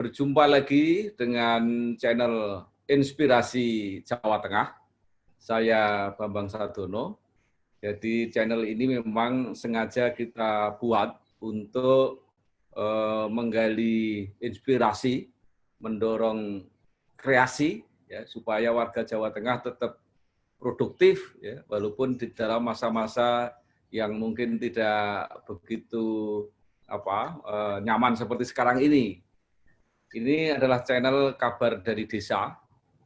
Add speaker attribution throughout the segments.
Speaker 1: Berjumpa lagi dengan channel Inspirasi Jawa Tengah. Saya Bambang Sadono. Jadi channel ini memang sengaja kita buat untuk menggali inspirasi, mendorong kreasi, ya, supaya warga Jawa Tengah tetap produktif, ya, walaupun di dalam masa-masa yang mungkin tidak begitu nyaman seperti sekarang ini. Ini adalah channel kabar dari desa,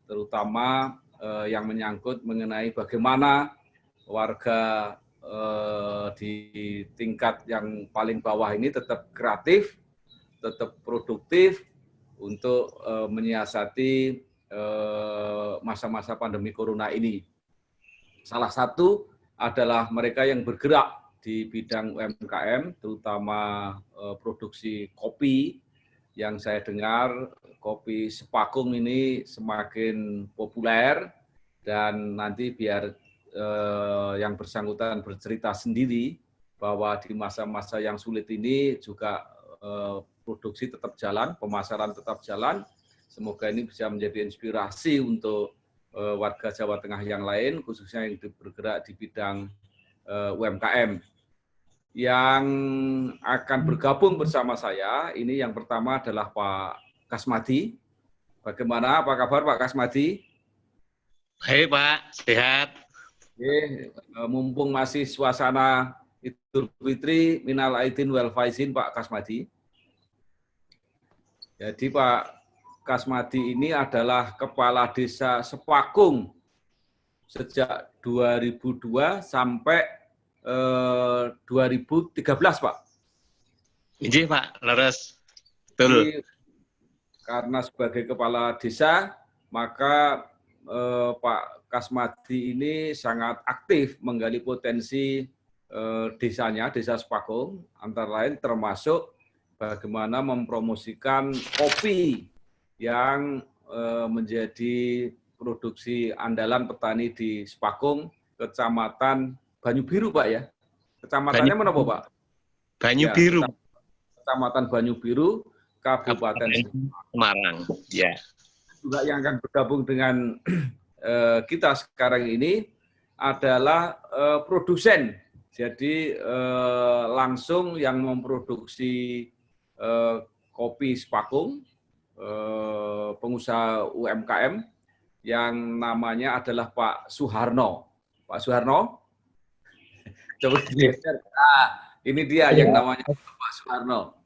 Speaker 1: terutama yang menyangkut mengenai bagaimana warga di tingkat yang paling bawah ini tetap kreatif, tetap produktif untuk menyiasati masa-masa pandemi corona ini. Salah satu adalah mereka yang bergerak di bidang UMKM, terutama produksi kopi. Yang saya dengar kopi Sepakung ini semakin populer, dan nanti biar yang bersangkutan bercerita sendiri bahwa di masa-masa yang sulit ini juga produksi tetap jalan, pemasaran tetap jalan. Semoga ini bisa menjadi inspirasi untuk warga Jawa Tengah yang lain, khususnya yang bergerak di bidang UMKM. Yang akan bergabung bersama saya, ini yang pertama adalah Pak Kasmadi. Bagaimana, apa kabar Pak Kasmadi?
Speaker 2: Hai Pak, sehat.
Speaker 1: Oke, mumpung masih suasana Idul Fitri, minal aidin wal faizin Pak Kasmadi. Jadi Pak Kasmadi ini adalah Kepala Desa Sepakung sejak 2002 sampai 2013, Pak.
Speaker 2: Iya Pak, leres.
Speaker 1: Betul. Karena sebagai kepala desa, maka Pak Kasmadi ini sangat aktif menggali potensi desanya, Desa Sepakung, antara lain termasuk bagaimana mempromosikan kopi yang menjadi produksi andalan petani di Sepakung, Kecamatan Banyu Biru, Pak, ya. Kecamatannya mana, Pak?
Speaker 2: Banyu
Speaker 1: Ya,
Speaker 2: Biru.
Speaker 1: Kecamatan Banyu Biru, Kabupaten
Speaker 2: Semarang. Ya.
Speaker 1: Juga yang akan bergabung dengan kita sekarang ini adalah produsen. Jadi langsung yang memproduksi kopi Sepakung, pengusaha UMKM yang namanya adalah Pak Suharno. Pak Suharno? Coba digeser. Nah, ini dia yang namanya Pak Suharno.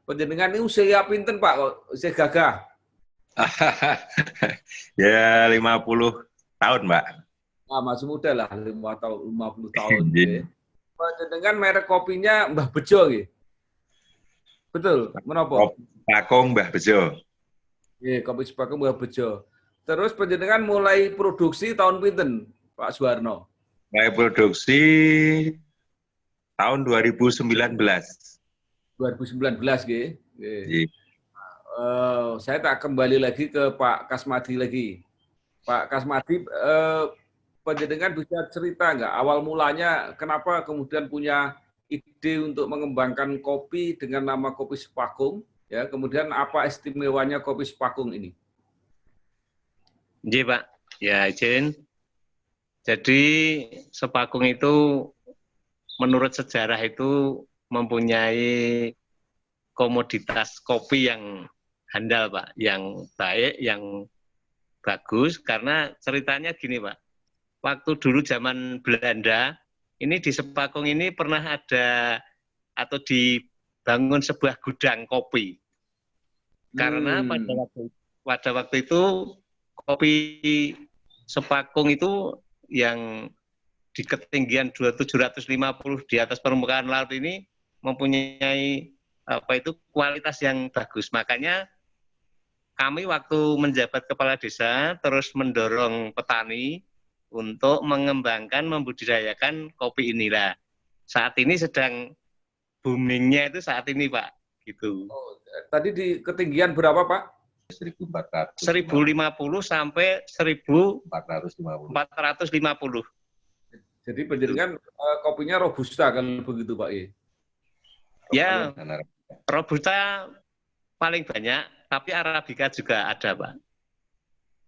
Speaker 1: Panjenengan ini usia pinten Pak, kok usia gagah?
Speaker 3: Ya 50 tahun, Mbak.
Speaker 1: Nah, masih muda lah, 50 tahun. Panjenengan merek kopinya Mbah Bejo gitu. Betul, menapa?
Speaker 3: Sepakung Mbah Bejo.
Speaker 1: Iya, kopi Sepakung Mbah Bejo. Terus panjenengan mulai produksi tahun pinten, Pak Suharno?
Speaker 3: Mulai produksi tahun 2019.
Speaker 1: 2019 gitu. Saya tak kembali lagi ke Pak Kasmadi lagi. Pak Kasmadi, panjenengan bisa cerita nggak awal mulanya kenapa kemudian punya ide untuk mengembangkan kopi dengan nama Kopi Sepakung, ya, kemudian apa istimewanya Kopi Sepakung ini?
Speaker 2: Iya Pak, ya izin. Jadi Sepakung itu menurut sejarah itu mempunyai komoditas kopi yang handal Pak, yang baik, yang bagus, karena ceritanya gini Pak, waktu dulu zaman Belanda, ini di Sepakung ini pernah ada atau dibangun sebuah gudang kopi. Karena pada waktu itu kopi Sepakung itu yang di ketinggian 750 di atas permukaan laut ini mempunyai kualitas yang bagus. Makanya kami waktu menjabat kepala desa terus mendorong petani untuk mengembangkan, membudidayakan kopi inilah. Saat ini sedang boomingnya itu saat ini Pak, gitu.
Speaker 1: Oh, tadi di ketinggian berapa Pak?
Speaker 3: 1450
Speaker 2: sampai 1450.
Speaker 1: Jadi panjenengan kopinya robusta kan begitu Pak?
Speaker 2: Ya, robusta paling banyak, tapi Arabica juga ada, Pak.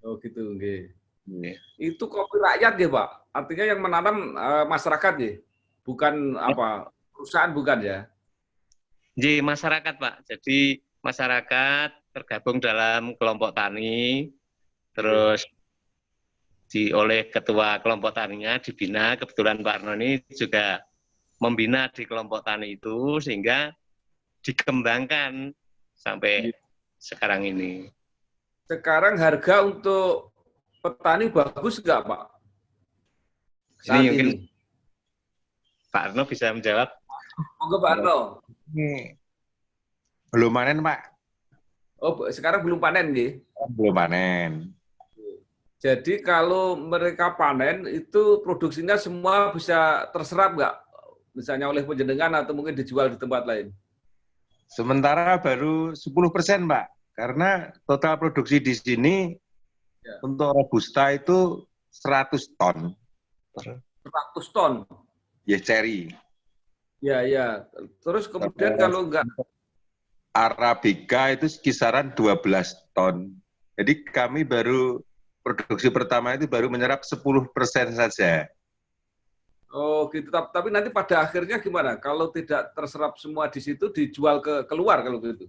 Speaker 1: Oh gitu, nggih.
Speaker 2: Nggih.
Speaker 1: Itu kopi rakyat ya, Pak? Artinya yang menanam masyarakat ya? Bukan apa, perusahaan bukan ya?
Speaker 2: Nggih, masyarakat, Pak. Jadi masyarakat tergabung dalam kelompok tani, terus oleh ketua kelompok taninya dibina. Kebetulan Pak Arno ini juga membina di kelompok tani itu sehingga dikembangkan sampai sekarang ini.
Speaker 1: Sekarang harga untuk petani bagus nggak, Pak?
Speaker 2: Ini mungkin Pak Arno bisa menjawab.
Speaker 1: Monggo Pak Arno.
Speaker 3: Belum panen, Pak.
Speaker 1: Oh, sekarang belum panen nih?
Speaker 3: Belum panen.
Speaker 1: Jadi kalau mereka panen itu produksinya semua bisa terserap nggak? Misalnya oleh penjenengan atau mungkin dijual di tempat lain?
Speaker 3: Sementara baru 10%, Pak. Karena total produksi di sini untuk Robusta itu 100 ton.
Speaker 1: 100 ton?
Speaker 3: Ya, cherry.
Speaker 1: Ya, ya. Terus kemudian kalau nggak...
Speaker 3: Arabica itu kisaran 12 ton. Jadi kami baru produksi pertama itu baru menyerap 10% saja.
Speaker 1: Oh gitu, tapi nanti pada akhirnya gimana? Kalau tidak terserap semua di situ, dijual ke keluar kalau gitu?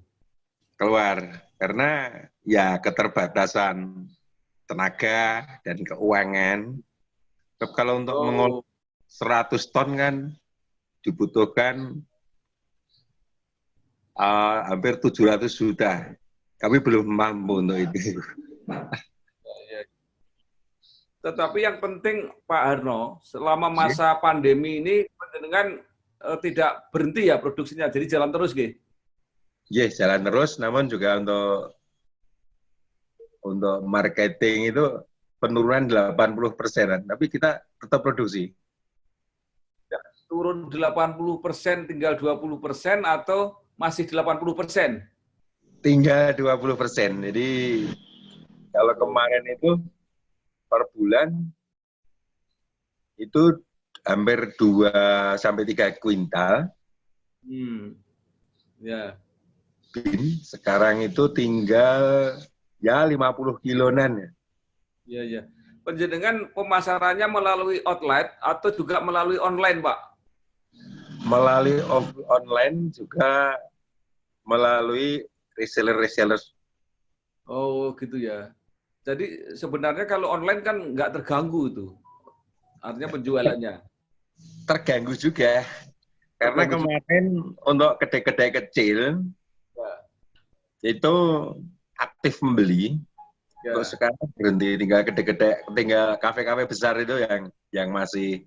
Speaker 3: Keluar, karena ya keterbatasan tenaga dan keuangan. Kalau untuk mengolah 100 ton kan dibutuhkan hampir 700 juta. Kami belum mampu untuk itu.
Speaker 1: Tetapi yang penting Pak Harno, selama masa pandemi ini dengan tidak berhenti ya produksinya, jadi jalan terus gitu.
Speaker 3: Yes, jalan terus, namun juga untuk marketing itu penurunan 80%, tapi kita tetap produksi.
Speaker 1: Ya, turun 80%, tinggal 20% atau masih 80%?
Speaker 3: Tinggal 20%. Jadi kalau kemarin itu per bulan itu hampir 2 sampai 3 kuintal.
Speaker 1: Ya.
Speaker 3: Sekarang itu tinggal ya 50 kilonan ya.
Speaker 1: Iya, iya. Penjenengan pemasarannya melalui outlet atau juga melalui online, Pak?
Speaker 3: Melalui online juga melalui reseller.
Speaker 1: Oh, gitu ya. Jadi sebenarnya kalau online kan nggak terganggu itu. Artinya penjualannya.
Speaker 3: Terganggu juga. Karena kemarin untuk kedai-kedai kecil
Speaker 1: ya,
Speaker 3: itu aktif membeli.
Speaker 1: Ya.
Speaker 3: Kok sekarang berhenti, tinggal kafe-kafe besar itu yang masih.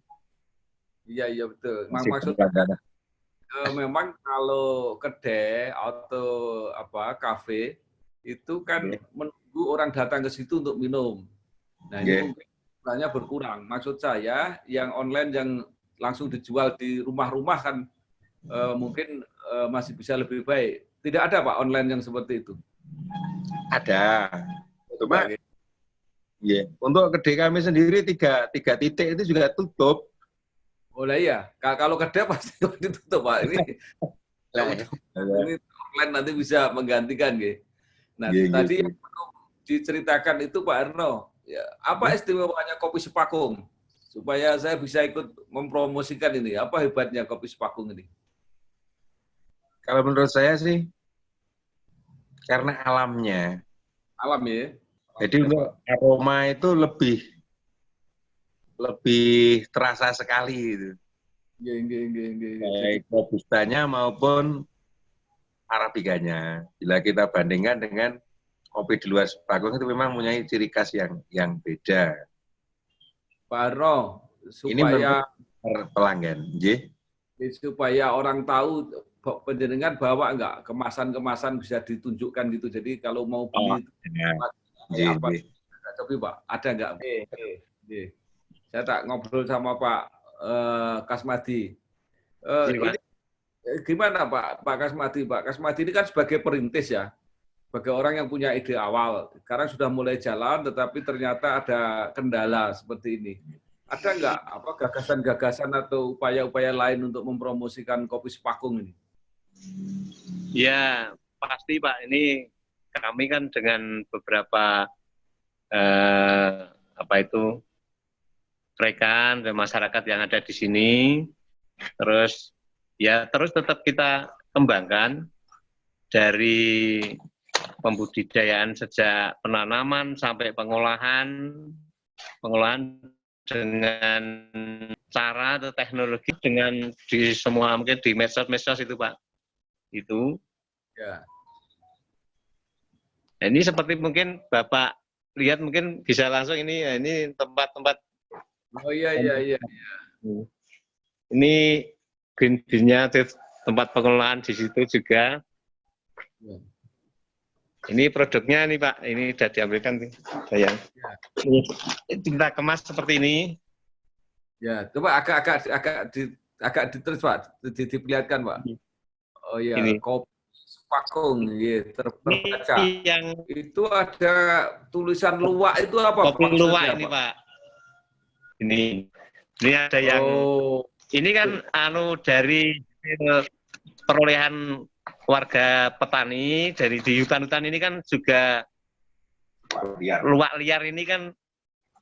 Speaker 1: Iya, iya betul.
Speaker 3: Masih
Speaker 1: Maksudnya memang kalau kedai atau kafe itu kan menunggu orang datang ke situ untuk minum. Nah, ini mungkin jumlahnya berkurang. Maksud saya yang online yang langsung dijual di rumah-rumah kan mungkin masih bisa lebih baik. Tidak ada Pak online yang seperti itu?
Speaker 3: Ada. Cuma untuk kedai kami sendiri tiga titik itu juga tutup.
Speaker 1: Oh lah iya, kalau kedai pasti ditutup Pak. Ini online nanti bisa menggantikan gitu. Nah, tadi yang diceritakan itu Pak Arno, ya, apa istimewanya kopi Sepakung? Supaya saya bisa ikut mempromosikan ini. Apa hebatnya kopi Sepakung ini?
Speaker 3: Kalau menurut saya sih, karena alamnya.
Speaker 1: Alam ya?
Speaker 3: Jadi untuk aroma itu lebih terasa sekali gitu. Baik robustanya maupun arabikanya. Bila kita bandingkan dengan kopi di luar Sepakung itu memang mempunyai ciri khas yang beda.
Speaker 1: Pak Arno,
Speaker 3: supaya ini pelanggan,
Speaker 1: supaya orang tahu penjenengan bawa enggak kemasan-kemasan bisa ditunjukkan gitu. Jadi kalau mau beli coba Pak, ada enggak? Saya tak ngobrol sama Pak Kasmadi. Ini gimana Pak Kasmadi? Pak Kasmadi ini kan sebagai perintis ya, sebagai orang yang punya ide awal. Sekarang sudah mulai jalan, tetapi ternyata ada kendala seperti ini. Ada nggak gagasan-gagasan atau upaya-upaya lain untuk mempromosikan kopi Sepakung ini?
Speaker 2: Ya pasti Pak, ini kami kan dengan beberapa rekan dan masyarakat yang ada di sini, terus tetap kita kembangkan dari pembudidayaan sejak penanaman sampai pengolahan dengan cara atau teknologi dengan di semua mungkin di medsos itu Pak. Itu.
Speaker 1: Ya.
Speaker 2: Nah, ini seperti mungkin Bapak lihat mungkin bisa langsung ini tempat-tempat.
Speaker 1: Oh iya.
Speaker 2: Ini green bin-nya tempat pengolahan di situ juga.
Speaker 1: Ya.
Speaker 2: Ini produknya nih Pak, ini sudah diambilkan nih, sayang.
Speaker 1: Ya.
Speaker 2: Ini kita kemas seperti ini.
Speaker 1: Ya, coba agak ditulis Pak, diperlihatkan Pak. Oh iya,
Speaker 2: Ini.
Speaker 1: kopi Pakung, ya, terbaca.
Speaker 2: Ini yang
Speaker 1: itu ada tulisan luwak itu apa?
Speaker 2: Kopi luwak ini Pak. Ini ada yang ini kan dari perolehan warga petani dari di hutan-hutan ini kan juga luwak liar ini kan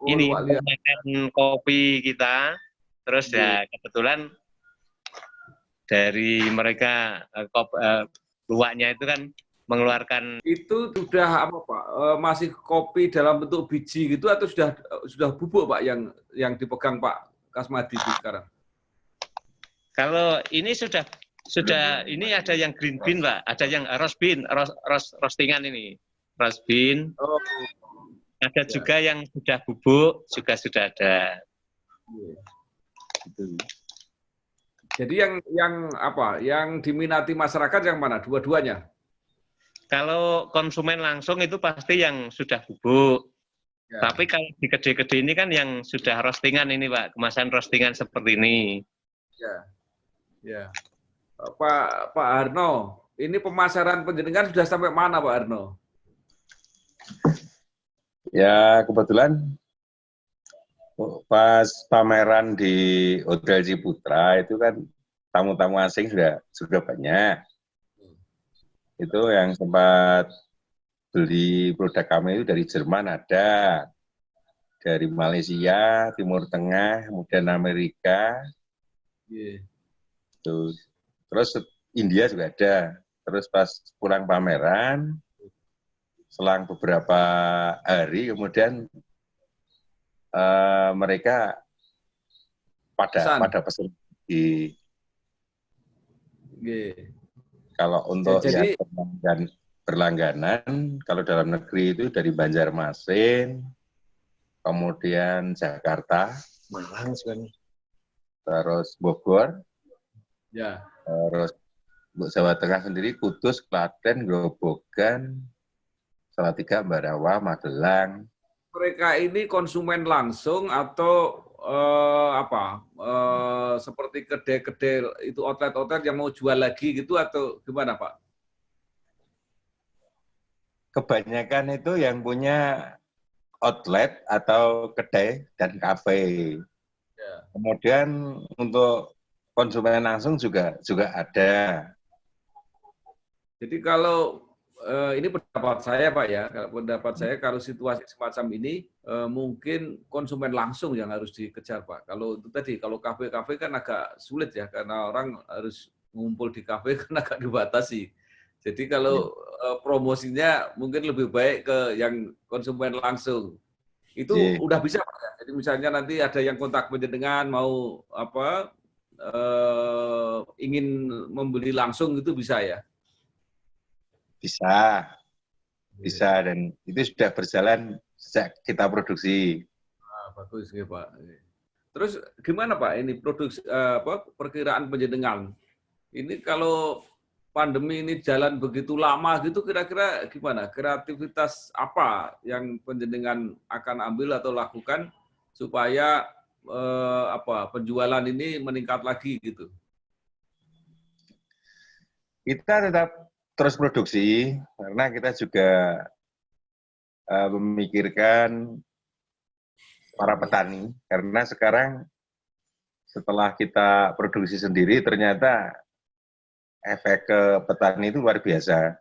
Speaker 2: ini makan kopi kita, terus ya kebetulan dari mereka luwaknya itu kan mengeluarkan.
Speaker 1: Itu sudah apa Pak? Masih kopi dalam bentuk biji gitu atau sudah bubuk Pak yang dipegang Pak Kasmadi itu sekarang?
Speaker 2: Kalau ini sudah ini ada yang green bean Pak, ada yang roast bean, roastingan ini, roast bean.
Speaker 1: Oh.
Speaker 2: Ada juga yang sudah bubuk, juga sudah ada.
Speaker 1: Gitu. Jadi yang diminati masyarakat yang mana? Dua-duanya?
Speaker 2: Kalau konsumen langsung itu pasti yang sudah bubuk.
Speaker 1: Ya.
Speaker 2: Tapi kalau di gede-gede ini kan yang sudah roastingan ini Pak, kemasan roastingan seperti ini.
Speaker 1: Ya. Pak Harno, ini pemasaran penjenengan sudah sampai mana Pak Harno?
Speaker 3: Ya, kebetulan pas pameran di Hotel Ciputra itu kan tamu-tamu asing sudah banyak. Itu yang sempat beli produk kami itu dari Jerman ada, dari Malaysia, Timur Tengah, kemudian Amerika, terus India juga ada. Terus pas pulang pameran, selang beberapa hari kemudian mereka pada pesan di. Kalau untuk yang berlangganan, kalau dalam negeri itu dari Banjarmasin, kemudian Jakarta,
Speaker 2: Malang sebenarnya,
Speaker 3: terus Bogor,
Speaker 1: ya,
Speaker 3: terus Jawa Tengah sendiri, Kudus, Klaten, Grobogan, Salatiga, Ambarawa, Magelang.
Speaker 1: Mereka ini konsumen langsung atau seperti kedai-kedai itu outlet-outlet yang mau jual lagi gitu atau gimana Pak?
Speaker 3: Kebanyakan itu yang punya outlet atau kedai dan kafe. Ya. Kemudian untuk konsumen langsung juga ada.
Speaker 1: Jadi kalau ini pendapat saya Pak ya, pendapat saya kalau situasi semacam ini mungkin konsumen langsung yang harus dikejar Pak. Kalau itu tadi, kalau kafe-kafe kan agak sulit ya, karena orang harus ngumpul di kafe kan agak dibatasi. Jadi kalau promosinya mungkin lebih baik ke yang konsumen langsung. Itu udah bisa Pak ya? Jadi misalnya nanti ada yang kontak penjenengan mau ingin membeli langsung itu bisa ya?
Speaker 3: Bisa dan itu sudah berjalan sejak kita produksi.
Speaker 1: Bagus ya Pak. Terus gimana Pak ini produksi perkiraan penjenengan? Ini kalau pandemi ini jalan begitu lama gitu, kira-kira gimana? Kreativitas apa yang penjenengan akan ambil atau lakukan supaya penjualan ini meningkat lagi gitu?
Speaker 3: Kita tetap terus produksi, karena kita juga memikirkan para petani, karena sekarang setelah kita produksi sendiri, ternyata efek ke petani itu luar biasa.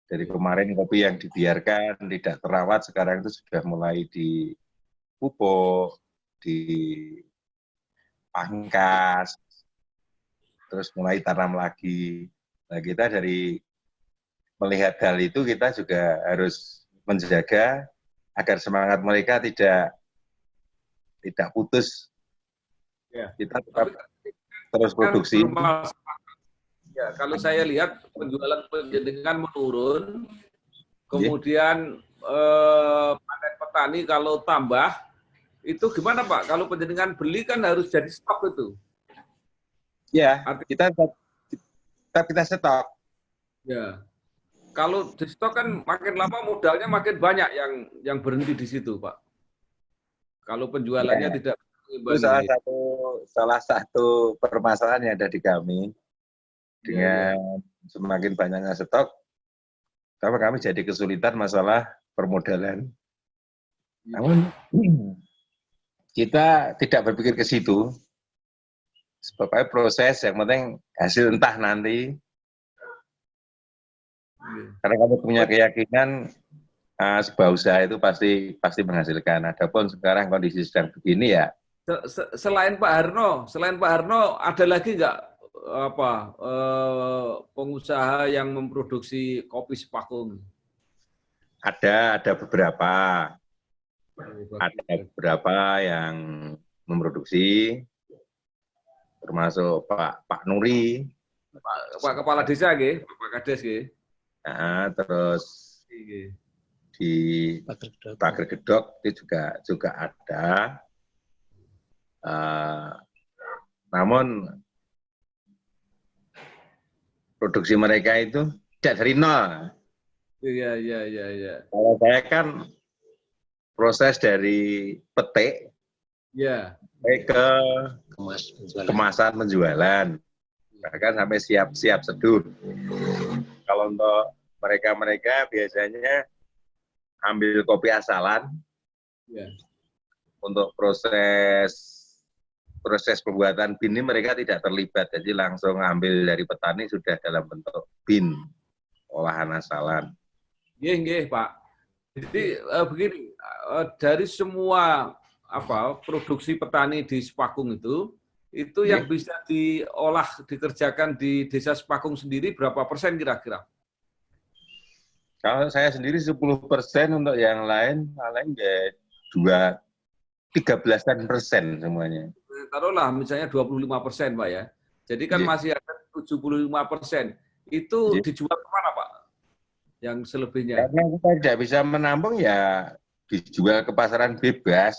Speaker 3: Dari kemarin kopi yang dibiarkan, tidak terawat, sekarang itu sudah mulai dipupuk, dipangkas, terus mulai tanam lagi. Nah, kita dari melihat hal itu, kita juga harus menjaga agar semangat mereka tidak putus.
Speaker 1: Ya.
Speaker 3: Kita tetap terus
Speaker 1: Kan
Speaker 3: produksi.
Speaker 1: Ya, kalau saya lihat penjualan penjenengan menurun, kemudian panen petani kalau tambah, itu gimana Pak? Kalau penjenengan beli kan harus jadi stok itu.
Speaker 3: Ya, kita stok.
Speaker 1: Ya, kalau di stok kan makin lama modalnya makin banyak yang berhenti di situ Pak. Kalau penjualannya tidak
Speaker 3: itu salah satu permasalahan yang ada di kami. Dengan semakin banyaknya stok, kami jadi kesulitan masalah permodalan. Namun kita tidak berpikir ke situ. Sebabnya proses, yang penting hasil entah nanti. Karena kami punya keyakinan sebuah usaha itu pasti menghasilkan. Adapun sekarang kondisi sedang begini ya.
Speaker 1: Selain Pak Harno ada lagi nggak pengusaha yang memproduksi kopi Sepakung?
Speaker 3: Ada beberapa. Ada beberapa yang memproduksi, termasuk Pak Nuri,
Speaker 1: Pak Kepala Desa, Pak Kades,
Speaker 3: nah, terus di Pager Gedok itu juga ada. Namun produksi mereka itu tidak dari nol.
Speaker 1: Iya.
Speaker 3: Kalau saya kan proses dari petik ke kemasan penjualan, bahkan sampai siap seduh. Kalau untuk mereka biasanya ambil kopi asalan, untuk proses pembuatan bin ini mereka tidak terlibat, jadi langsung ambil dari petani sudah dalam bentuk bin olahan asalan.
Speaker 1: Nggih, Pak. Jadi begini, dari semua produksi petani di Sepakung itu yang bisa diolah, dikerjakan di Desa Sepakung sendiri berapa persen kira-kira?
Speaker 3: Kalau saya sendiri 10%, untuk yang lain paling ya 13% semuanya.
Speaker 1: Taruhlah misalnya 25%, Pak ya. Jadi kan masih ada 75%. Itu dijual kemana, Pak? Yang selebihnya?
Speaker 3: Karena kita tidak bisa menampung, ya dijual ke pasaran bebas.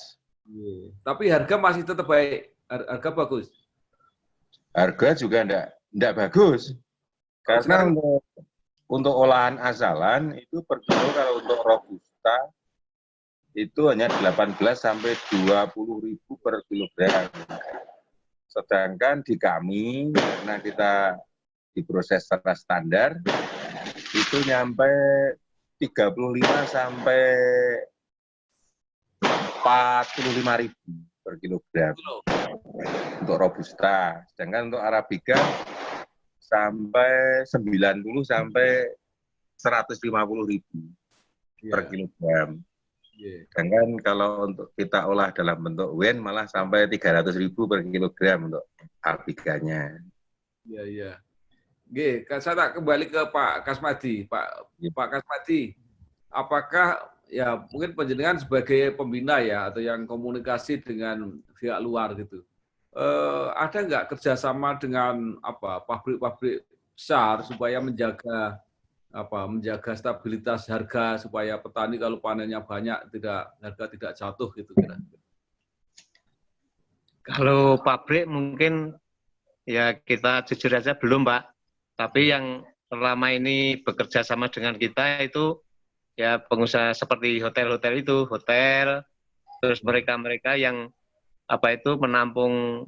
Speaker 1: Tapi harga masih tetap baik, harga bagus.
Speaker 3: Harga juga tidak bagus. Karena untuk olahan asalan itu per kilo, kalau untuk robusta itu hanya 18 sampai 20.000 per kilogram. Sedangkan di kami, karena kita diproses secara standar, itu nyampe 35 sampai 45.000 per kilogram untuk robusta. Sedangkan untuk arabica sampai 90 sampai 150.000 per kilogram. Sedangkan kalau untuk kita olah dalam bentuk wen malah sampai 300.000 per kilogram untuk arabicanya.
Speaker 1: Iya. Saya kembali ke Pak Kasmadi. Pak Kasmadi, apakah ya mungkin panjenengan sebagai pembina ya atau yang komunikasi dengan pihak luar gitu, ada nggak kerjasama dengan pabrik-pabrik besar supaya menjaga stabilitas harga, supaya petani kalau panennya banyak harga tidak jatuh gitu kira?
Speaker 2: Kalau pabrik mungkin ya kita jujur aja belum, Pak. Tapi yang selama ini bekerja sama dengan kita itu ya pengusaha seperti hotel-hotel itu, terus mereka yang menampung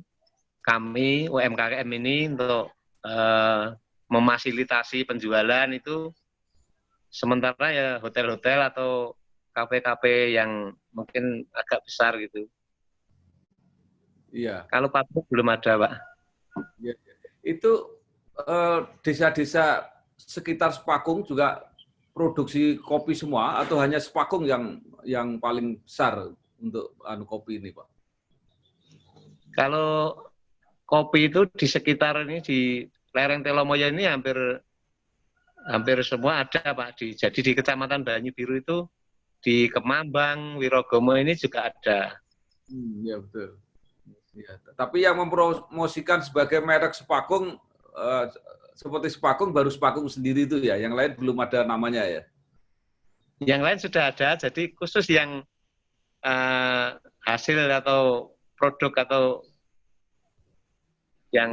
Speaker 2: kami UMKM ini untuk memasilitasi penjualan itu, sementara ya hotel-hotel atau kafe-kafe yang mungkin agak besar gitu.
Speaker 1: Iya.
Speaker 2: Kalau pabrik belum ada, Pak.
Speaker 1: Itu desa-desa sekitar Sepakung juga produksi kopi semua atau hanya Sepakung yang paling besar untuk kopi ini, Pak?
Speaker 2: Kalau kopi itu di sekitar ini, di lereng Telomoyo ini hampir semua ada, Pak. Jadi di Kecamatan Banyu Biru itu, di Kemambang, Wirogomo ini juga ada.
Speaker 1: Ya betul. Ya, tapi yang mempromosikan sebagai merek Sepakung seperti Sepakung baru Sepakung sendiri itu ya, yang lain belum ada namanya ya.
Speaker 2: Yang lain sudah ada, jadi khusus yang hasil atau produk atau yang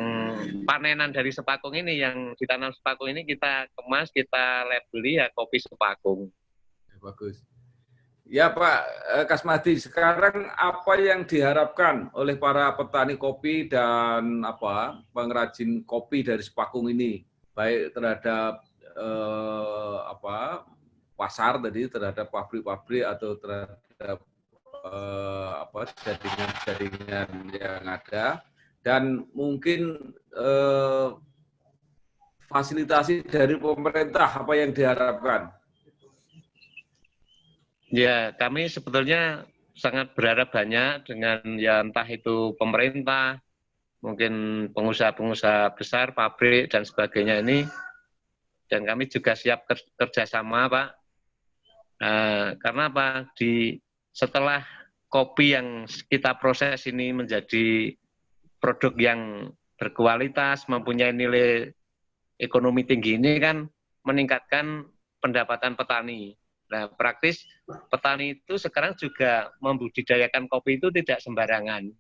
Speaker 2: panenan dari Sepakung ini, yang ditanam Sepakung ini kita kemas, kita labeli ya kopi Sepakung.
Speaker 1: Ya, bagus. Ya Pak Kasmadi, sekarang apa yang diharapkan oleh para petani kopi dan pengrajin kopi dari Sepakung ini, baik terhadap pasar tadi, terhadap pabrik-pabrik atau terhadap jaringan-jaringan yang ada, dan mungkin fasilitasi dari pemerintah apa yang diharapkan?
Speaker 2: Ya, kami sebetulnya sangat berharap banyak dengan ya entah itu pemerintah, mungkin pengusaha-pengusaha besar, pabrik dan sebagainya ini, dan kami juga siap kerjasama, Pak. Karena apa? Setelah kopi yang kita proses ini menjadi produk yang berkualitas, mempunyai nilai ekonomi tinggi ini kan meningkatkan pendapatan petani. Nah, praktis petani itu sekarang juga membudidayakan kopi itu tidak sembarangan.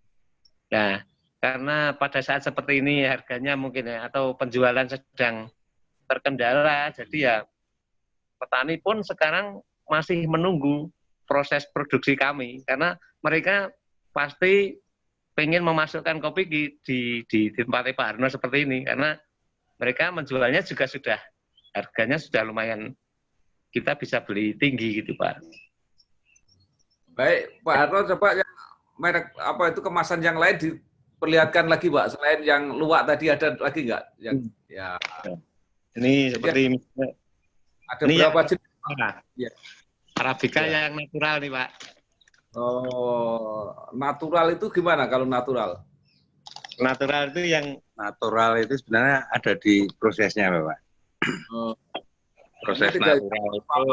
Speaker 2: Nah, karena pada saat seperti ini harganya mungkin ya, atau penjualan sedang terkendala, jadi ya petani pun sekarang masih menunggu proses produksi kami, karena mereka pasti pengen memasukkan kopi di tempatnya Pak Harno seperti ini, karena mereka menjualnya juga sudah, harganya sudah lumayan, kita bisa beli tinggi gitu, Pak.
Speaker 1: Baik, Pak Harno, coba yang merek apa itu kemasan yang lain diperlihatkan lagi, Pak. Selain yang luwak tadi ada lagi nggak? Yang ya.
Speaker 2: Ini seperti
Speaker 1: ada ini berapa jenis?
Speaker 2: Ya. Arabica ya, yang natural nih, Pak.
Speaker 1: Oh, natural itu gimana kalau natural?
Speaker 2: Natural itu yang
Speaker 3: natural itu sebenarnya ada di prosesnya, Bapak.
Speaker 1: Oh.
Speaker 3: Proses natural itu,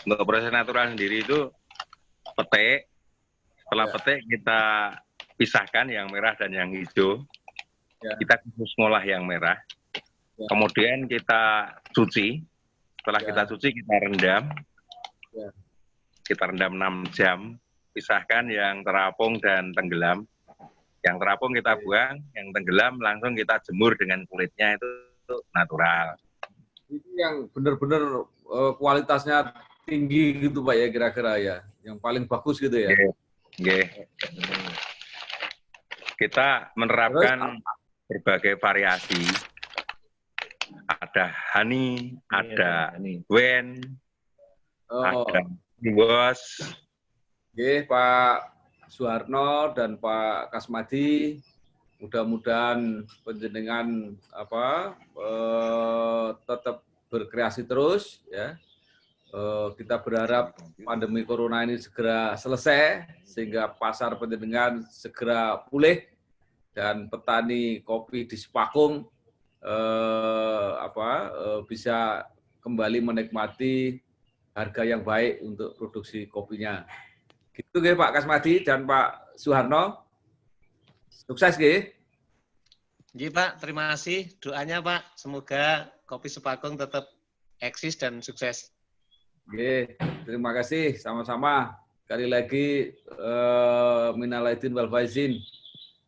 Speaker 3: untuk proses natural sendiri itu petik. Setelah petik kita pisahkan yang merah dan yang hijau. Kita khusus ngolah yang merah. Kemudian kita cuci. Setelah kita cuci kita rendam. Kita rendam 6 jam. Pisahkan yang terapung dan tenggelam. Yang terapung kita buang, yang tenggelam langsung kita jemur dengan kulitnya, itu natural.
Speaker 1: Itu yang benar-benar kualitasnya tinggi gitu Pak ya, kira-kira ya, yang paling bagus gitu ya.
Speaker 3: Kita menerapkan berbagai variasi, ada honey, ada wen, ada bos.
Speaker 1: Pak Suharno dan Pak Kasmadi, mudah-mudahan panjenengan tetap berkreasi terus ya. Kita berharap pandemi corona ini segera selesai sehingga pasar panjenengan segera pulih dan petani kopi di Sepakung bisa kembali menikmati harga yang baik untuk produksi kopinya. Gitu nggih Pak Kasmadi dan Pak Suharno. Sukses nggih.
Speaker 2: Nggih Pak, terima kasih doanya Pak. Semoga kopi Sepakung tetap eksis dan sukses.
Speaker 1: Nggih, terima kasih sama-sama. Sekali lagi minal aidin wal faizin.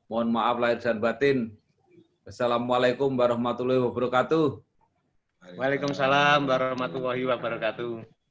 Speaker 1: Mohon maaf lahir dan batin. Wassalamualaikum warahmatullahi wabarakatuh.
Speaker 2: Waalaikumsalam warahmatullahi wabarakatuh.